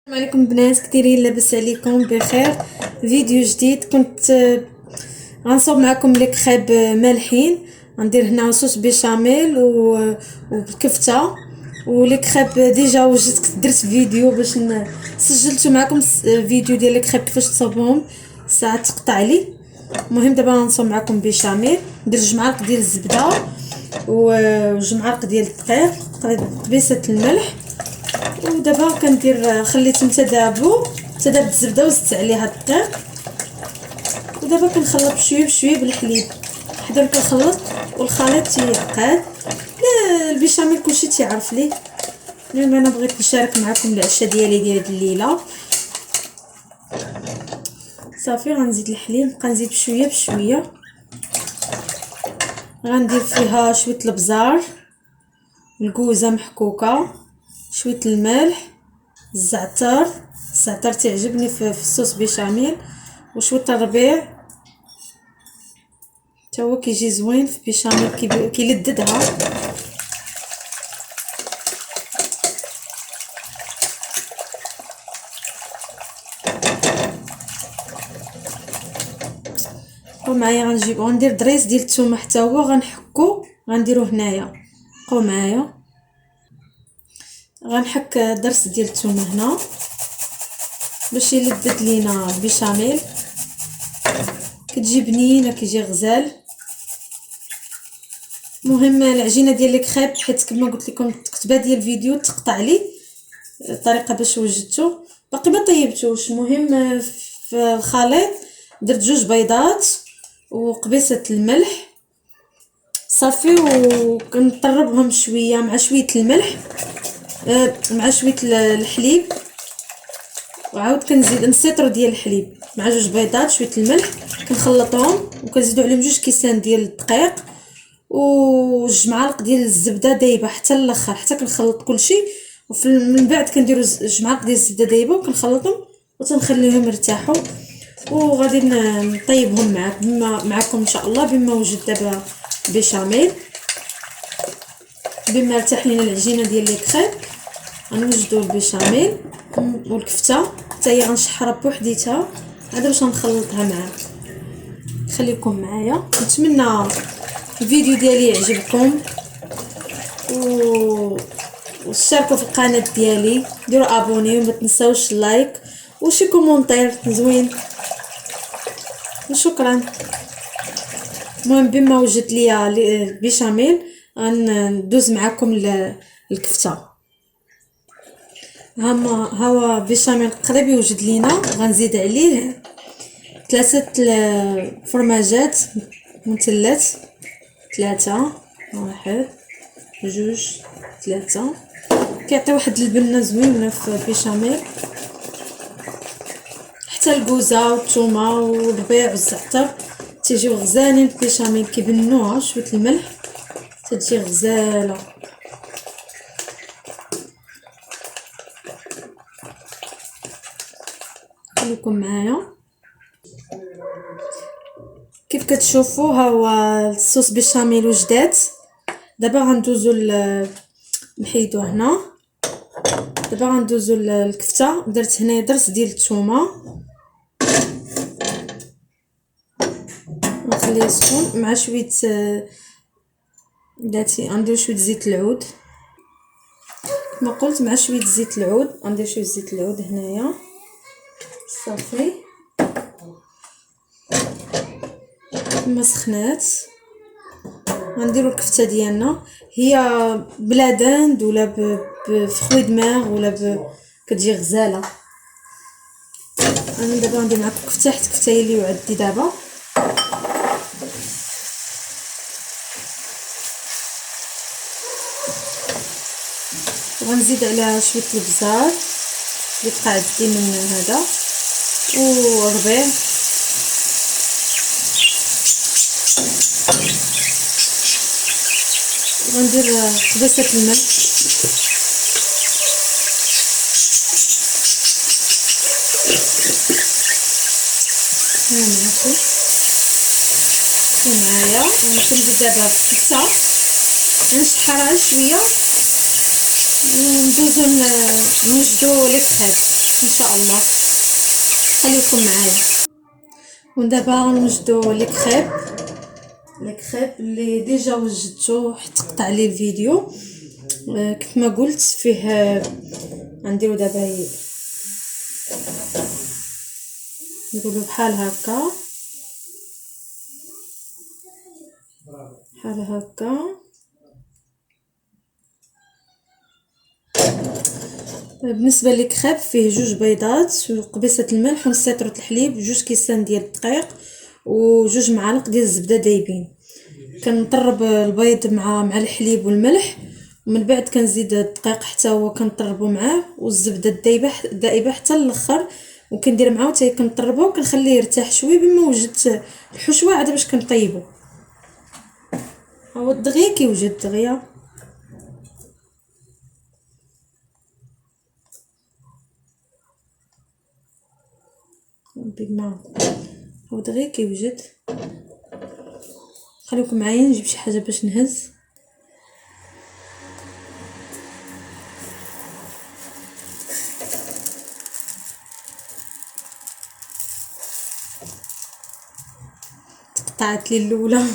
السلام عليكم بنات، كديرين؟ لاباس عليكم؟ بخير. فيديو جديد. كنت غنصوب معكم لي كريب مالحين. غندير هنا صوص بيشاميل وبالكفته ولي كريب. ديجا وجدت درت فيديو باش سجلت معكم فيديو ديال لي كريب كيفاش تصوبهم، ساعه تقطع لي. المهم دابا غنصوب معكم بيشاميل. ندير 2 معالق ديال الزبده و2 معالق ديال الدقيق، طبيسه الملح. ودابا كندير خليتهم تذابوا، تذاب الزبده وزدت عليها الدقيق. ودابا كنخلط بشويه بشويه بالحليب حدا كنخلط والخليط تيعقد. لا البيشاميل كلشي تيعرف ليه. المهم انا بغيت نشارك معكم العشاء ديالي ديال هاد الليله. صافي غنزيد الحليب، نبقى نزيد بشويه بشويه. غندير فيها شويه البزار، الكوزه محكوكه، شويه الملح، الزعتر تعجبني في الصوص بيشاميل، وشويه الربيع حتى هو كيجي زوين في بيشاميل، كيلذذها. ومعايا غندير دريس ديال الثومه حتى هو غنحكو، غنديرو هنايا. بقاو معايا. غنحك درس ديال الثومه هنا باش يلذذ لينا البيشاميل، كتجي بنينه، كيجي غزال. مهم العجينه ديال لي كريب، حيت كما قلت لكم كنت باديه الفيديو تقطع لي الطريقه باش وجدته، باقي ما طيبتوش. المهم في الخليط درت 2 بيضات وقبيصه الملح صافي، وكنطربهم شويه مع شويه الملح مع شويه الحليب، وعاود كنزيد نسيطرو ديال الحليب مع 2 بيضات شويه الملح، كنخلطهم وكنزيدو عليهم 2 كيسان ديال الدقيق و2 معالق ديال الزبده دايبه حتى الاخر، حتى كنخلط كلشي. من بعد كنديرو 2 معالق ديال الزبده دايبه وكنخلطهم وتنخليهم يرتاحوا. وغادي نطيبهم معكم ان شاء الله بما وجد دابا بيشاميل، بما ارتاح لينا العجينه ديال لي كريب. غنوجدوا البيشاميل والكفته حتى هي غنشحرها بوحديتها عاد باش نخلطها معاه. خليكم معايا. نتمنى الفيديو ديالي يعجبكم وشاركوا في القناه ديالي، ديروا ابوني وما تنساوش اللايك وشي كومونتير زوين. وشكرا. المهم بما وجدت ليا البيشاميل غندوز معكم الكفته. هو بيشاميل قريب يوجد لينا. غنزيد عليه 3 فرماجات مثلث، 3 1 2 3 كيعطي واحد البنه زوينه في البيشاميل. حتى الكوزه والثومه والربيع والزعتر تيجيو غزالين في البيشاميل، كيبنوها شويه الملح تتجي غزاله. خليكم معايا. كيف كتشوفوا ها هو الصوص بيشاميل وجدات. دابا غندوزو نحيدو هنا. دابا غندوزو الكفته. درت هنا درس ديال الثومه نخليه يسخن مع شويه بلاتي. غندير شويه زيت العود كما قلت، مع شويه زيت العود. غندير شويه زيت العود هنايا صافي. كما سخنات غنديروا الكفته ديالنا، هي بلا داند ولا بفخوي دماغ ولا كتجي غزاله. انا دابا غندير معكم كفته حيت كفته هي اللي وعدتي دابا. وغنزيد عليها شويه البزار اللي تقعدتي من هذا والربيع وغندير قبيصه الملح معايا. غنكمل دابا الكفته نشحرها شويه وندوزو نوجدو لي كريب. ان شاء الله. خليكم معايا. ودابا غنوجدو الكريب اللي ديجا وجدته حتى قطع لي الفيديو. كيف ما قلت فيه غنديرو دابا نديرو بحال هكا بالنسبه للكريب فيه 2 بيضات وقبيصه الملح ونص لتر الحليب و2 كيسان ديال الدقيق و2 معالق ديال الزبده دايبين. كنطرب البيض مع الحليب والملح ومن بعد كنزيد الدقيق حتى هو كنطربو معاه والزبده الدائبه حتى الاخر وكندير معاه حتى كنطربو وكنخليه يرتاح شويه بما وجدت الحشوه عاد باش كنطيبو. هو دغيا كيوجد دغيا بما هو دغيا كيوجد. خليكم معايا نجيب شي حاجه باش نهز. تقطعت لي الاولى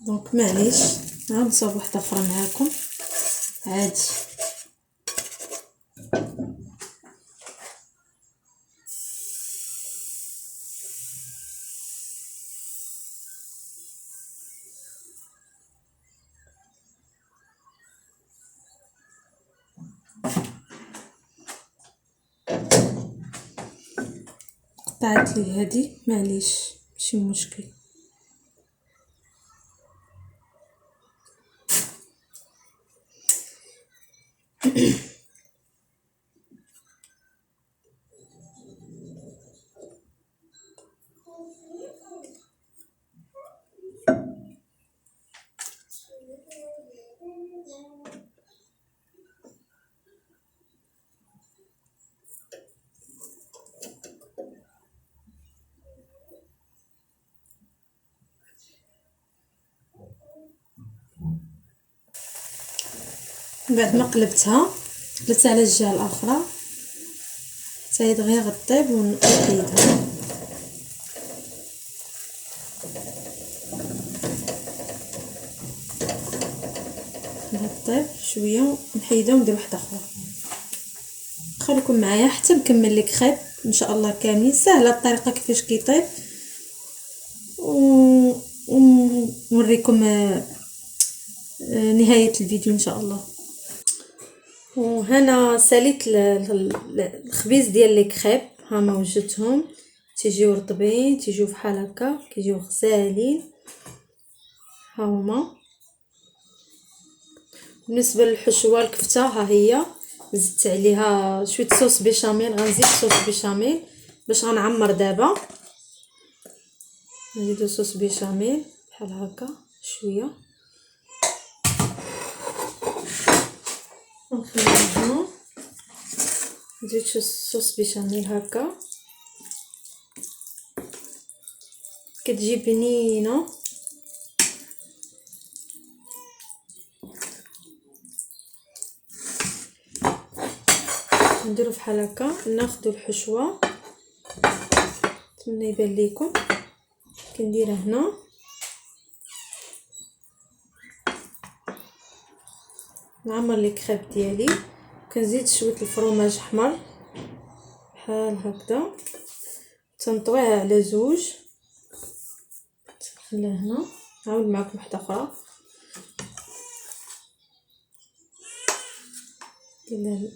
دونك معليش غنصاوب واحده اخرى معاكم عادي. قطعت لي هذه معليش ماشي مشكل. بعد ما قلبتها على الجهه الاخرى حتى هي دغيا غطيب ونقيدها. نغطيب شويه ونحيدها وندير واحده اخرى. خليكم معايا حتى نكمل لك خيط ان شاء الله كاملين. سهله الطريقه كيفاش كيطيب ونوريكم نهايه الفيديو ان شاء الله. وهنا ساليت الخبيز ديال لي كريب هما وجدتهم تيجيو رطبين تيجيو بحال هكا كيجيو غزالين ها هما. بالنسبه للحشوه الكفته ها هي زدت عليها شويه صوص بيشاميل. غنزيد صوص بيشاميل باش غنعمر دابا. نزيدو صوص بيشاميل بحال هكا شويه ونخليها هنا. نزيد شويه صوص بيشاميل هكا كتجي بنينه. نديرو بحال هكا ناخدو الحشوه نتمنى يبان ليكم. كنديرها هنا نعمر لي كريب ديالي. كنزيد شويه الفرماج احمر بحال هكذا تنطويها على 2 نخليها هنا. نعاود معكم واحده اخرى ديال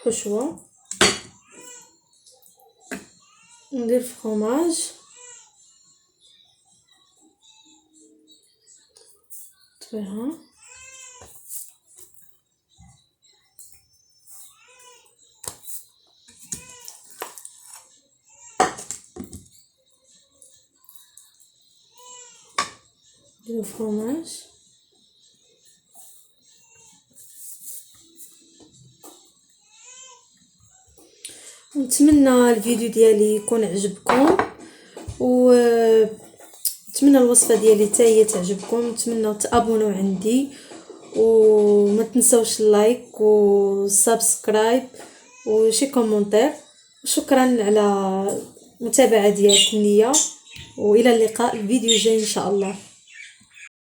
الحشوه ندير فرماج طويها ندير فرماج. نتمنى الفيديو ديالي يكون عجبكم ونتمنى الوصفه ديالي حتى هي تعجبكم. نتمنى تابونوا عندي وما تنسوش اللايك والسبسكرايب وشي كومونتير. شكرا على المتابعة ديالكم ليا، والى اللقاء الفيديو الجاي ان شاء الله.